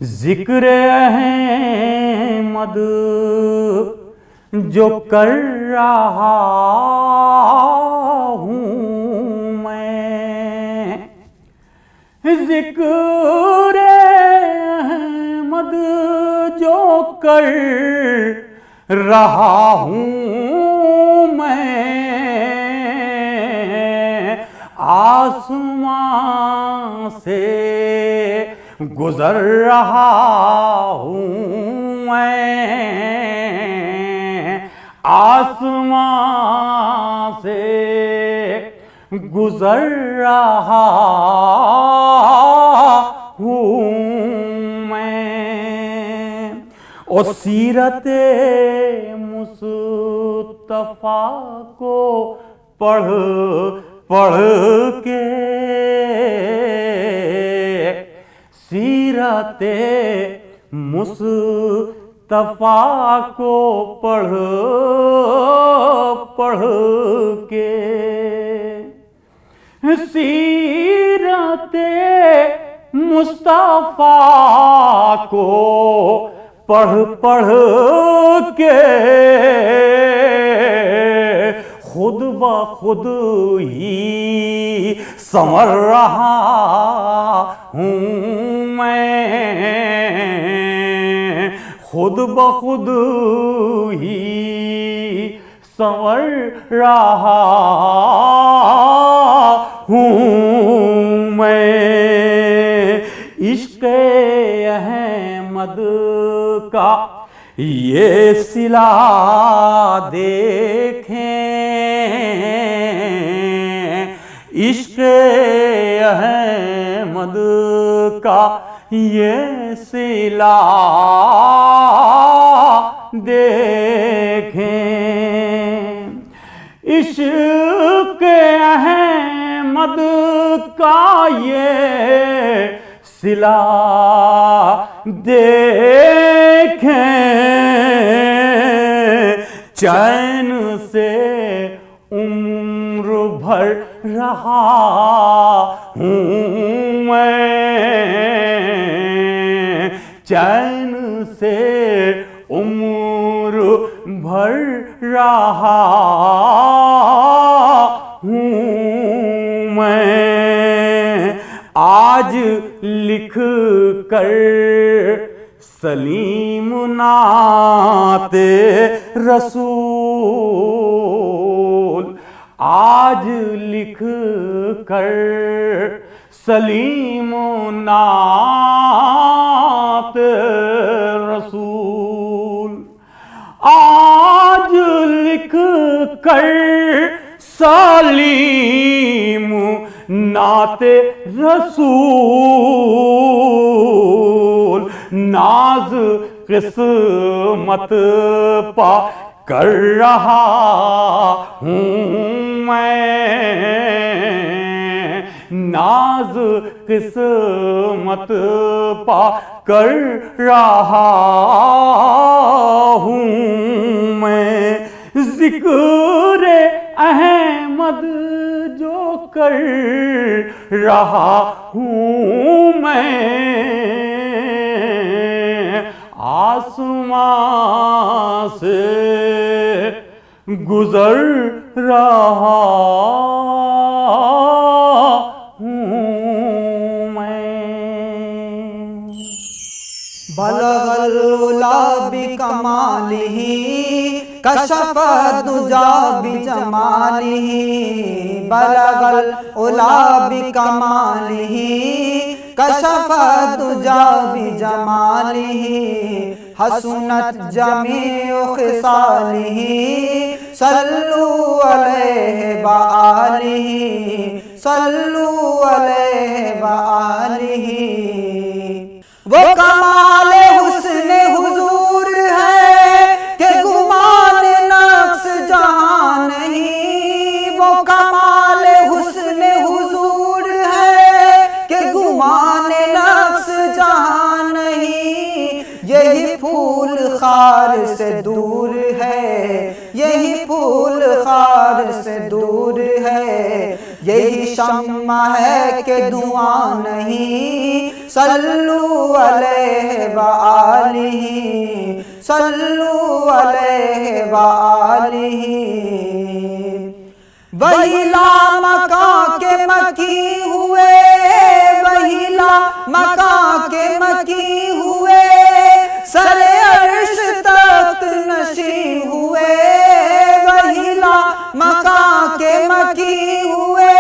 जिक्र अहमद जो कर रहा हूँ मैं, जिक्र अहमद जो कर रहा हूँ मैं, आसमां से गुजर रहा हूँ मैं, आसमां से गुजर रहा हूँ मैं। और सीरते मुस्तफा को पढ़ पढ़ के, सीरते मुस्तफा को पढ़ पढ़ के, सीरते मुस्तफा को पढ़ पढ़ के खुद ब खुद ही संवर रहा हूँ मैं, खुद ब खुद ही संवर रहा हूँ मैं। इश्क़ अहमद का ये सिला देखें, इश्क़ अहमद का ये सिला देखें, इश्क़ अहमद का ये सिला देखें, चैन से उम्र भर रहा हूँ मैं, चैन से उम्र भर रहा हूँ मैं। आज लिख कर सलीम नाते रसूल, आज लिख कर सलीम नाते रसूल, आज लिख कर सलीम नाते रसूल, नाज किस्मत पा कर रहा हूँ मैं, नाज किस्मत पा कर रहा हूँ मैं। जिक्र अहमद जो कर रहा हूँ मैं, आसमां से गुजर रहा हूँ मैं। बलगल उला बिकमालिही कशफ दुजा बिजमालिही, बलगल उला बिकमालिही कशफ दुजा बिजमालिही, हसनत जमीउ खिसालिही सल्लु अलैहि व आलिही, सल्लु अलैहि व आलिही। वो कमाले हुस्ने हुजूर है कि गुमान नक्श जहां नहीं, वो कमाले हुस्ने हुजूर है कि गुमान नक्श जहां नहीं। यही फूल खार से दूर है, यही फूल खार से दूर है, यही शम्मा है कि धुआं नहीं। सल्लू अलैहि व आलिही, सल्लू अलैहि व आलिही। वही लामका के मकी हुए, वही लामका के मकी हुए, सरे अर्श तख्त नशी हुए। वही लामका के मकी हुए,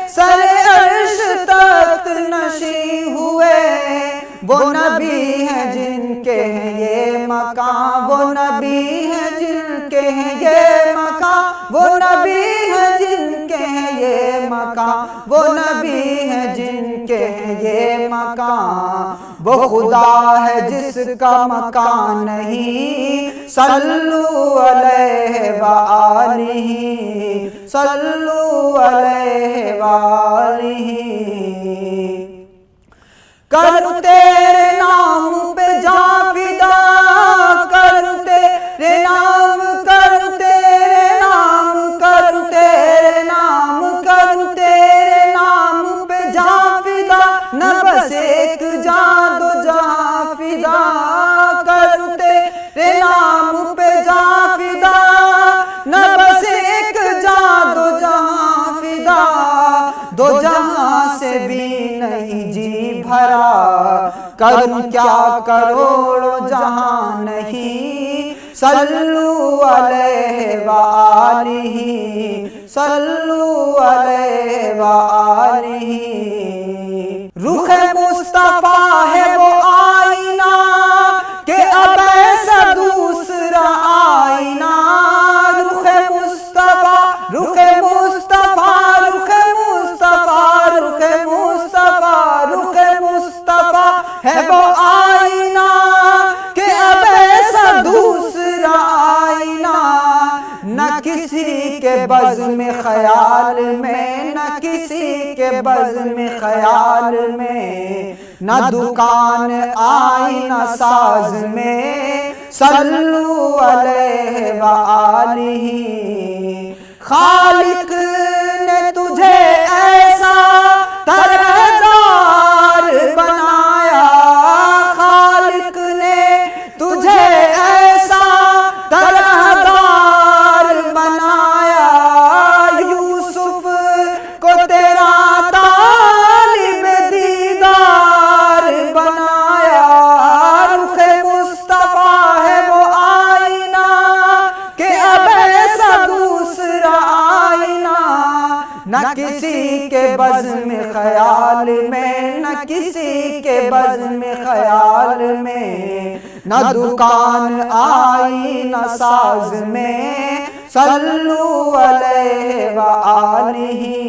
सरे अर्श तख्त नशी हुए। वो नबी हैं जिनके हैं ये मकाम, वो नबी हैं जिनके हैं ये मकाम, वो नबी हैं जिनके हैं ये मकाम, वो नबी हैं जिनके हैं ये मकाम। वो खुदा है जिसका मकान नहीं। सल्लू अलैहि व आलिही, सल्लू अलैहि व आलिही। करूं तेरे नाम पे जान फिदा, करूं तेरे नाम, करूं तेरे नाम, करूं तेरे नाम, करूं तेरे नाम पे जान फिदा। न बस एक जान दो जहां फिदा, करूं तेरे नाम पे जान फिदा। न बस एक जान दो जहां फिदा, दो जहां से भी नहीं जी भरा। करूं क्या करोड़ों जहां नहीं। सल्लू अलैहि व आलिही, सल्लू अलैहि व आलिही। रुखे मुस्तफा है वो आईना, कि अब ऐसा दूसरा आईना। रुखे मुस्तफा, रुखे मुस्तफा, रुखे मुस्तफा, रुखे मुस्तफा, रुखे मुस्तफा है वो आईना, कि अब ऐसा दूसरा आईना। न किसी के बज़्म ख्याल में, न किसी के बज़्म ख्याल में, न दुकान आईना साज में। सल्लू अलैहि व आलिही। खालिक ने तुझे ऐसा तरहदार बनाया, खालिक ने तुझे ऐसा तरहदार बनाया। यूसुफ को तेरा तालिब दीदार बनाया। रुखे मुस्तफा है वो आईना, कि अब ऐसा दूसरा आईना। न किसी के बज़्म ख्याल में, न किसी के बज़्म ख्याल में, न दुकान आईना साज में। सल्लू अलैहि व आलिही।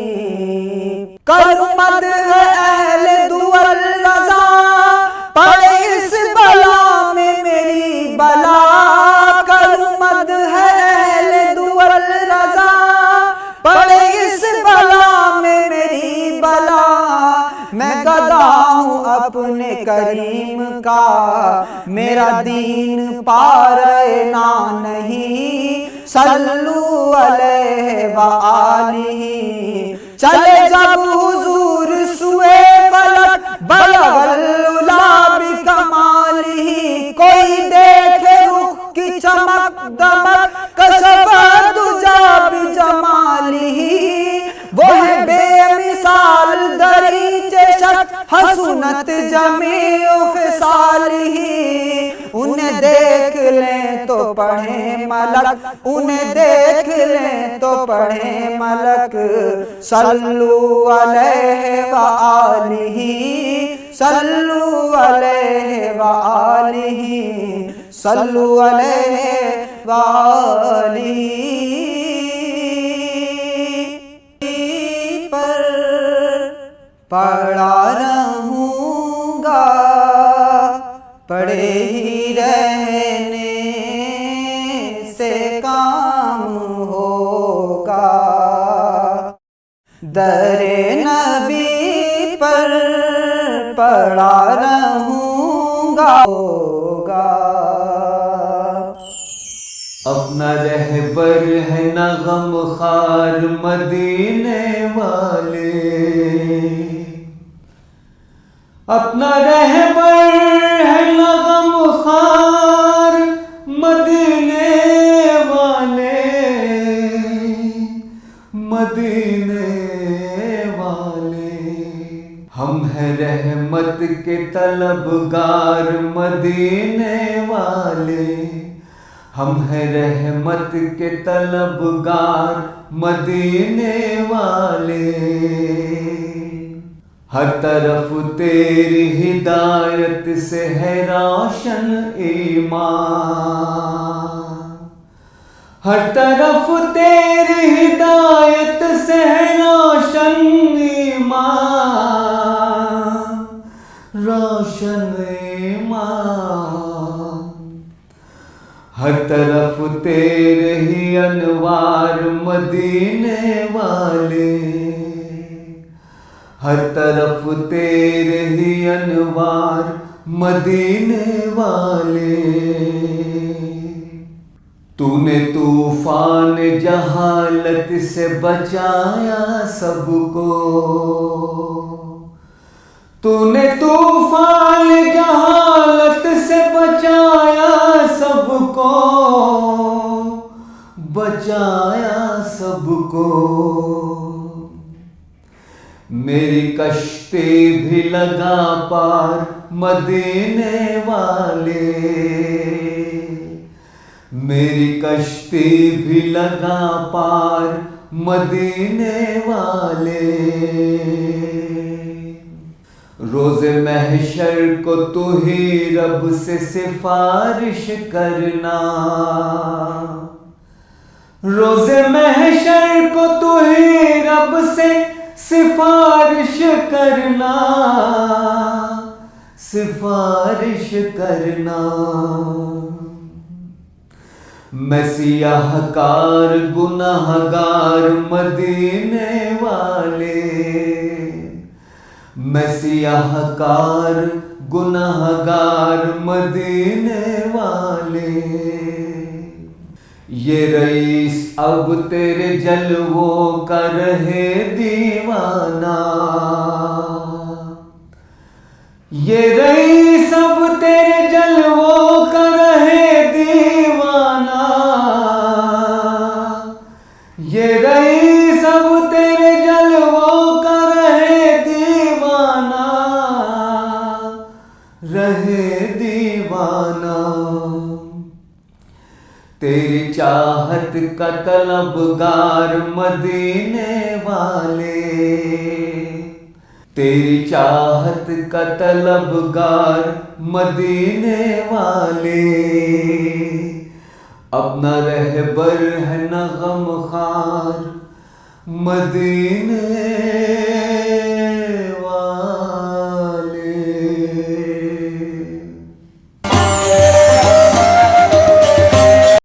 करूं मदह अहले दुअल रज़ा, पड़े इस बला में मेरी बला। करूं मदह अहले दुअल रज़ा, पड़े इस बला में मेरी बला। मैं गदा हूँ अपने करीम का, मेरा दीन पारे ना नहीं। सल्लू अलैहि व आलिही। चले जब हुजूर सुए फलक, बलगल उला बिकमालिही। कोई देखे रुख की चमक दमक, कशफ दुजा बिजमालिही। वो है बेमिसाल दरीचे शक, हसनत जमीउ खिसालिही। उन्हें देख लें तो पढ़े मलक, उन्हें देख लें तो पढ़े मलक। सल्लू अलैहि व आलिही, सल्लू अलैहि व आलिही, सल्लू अलैहि व आलिही। पर पड़ा रहूँगा, पड़े ही रहने से काम होगा। दरे नबी पर पड़ा रहूँगा होगा। अब मैं अपना रहबर है न गमखार मदीने वाले, अपना रहबर है न गमखार मदीने वाले, मदीने वाले। हम हैं रहमत के तलबगार मदीने वाले, हम हैं रहमत के तलबगार मदीने वाले। हर तरफ तेरी हिदायत से है रोशन ईमान, हर तरफ तेरी हिदायत से है रोशन ईमान, रोशन ईमान। हर तरफ तेरे ही अनवार मदीने वाले, हर तरफ तेरे ही अनवार मदीने वाले। तूने तूफान जहालत से बचाया सबको, तूने तूफान जहालत से बचाया सबको, बचाया सबको। मेरी कश्ती भी लगा पार मदीने वाले, मेरी कश्ती भी लगा पार मदीने वाले। रोज़े महशर को तू ही रब से सिफारिश करना, रोज़े महशर को तू ही रब से सिफारिश करना, सिफारिश करना। मैं सियाहकार गुनाहगार मदीने वाले, मैं सियाहकार गुनाहगार मदीने वाले। ये रईस अब तेरे जलवों का रहे दीवाना, ये रईस अब तेरे जलवों का रहे दीवाना, ये रईस अब तेरे जलवों का रहे दीवाना, रहे दीवाना। तेरी चाहत का तलबगार मदीने वाले, तेरी चाहत का तलबगार मदीने वाले। अपना रहबर है न गमखार मदीने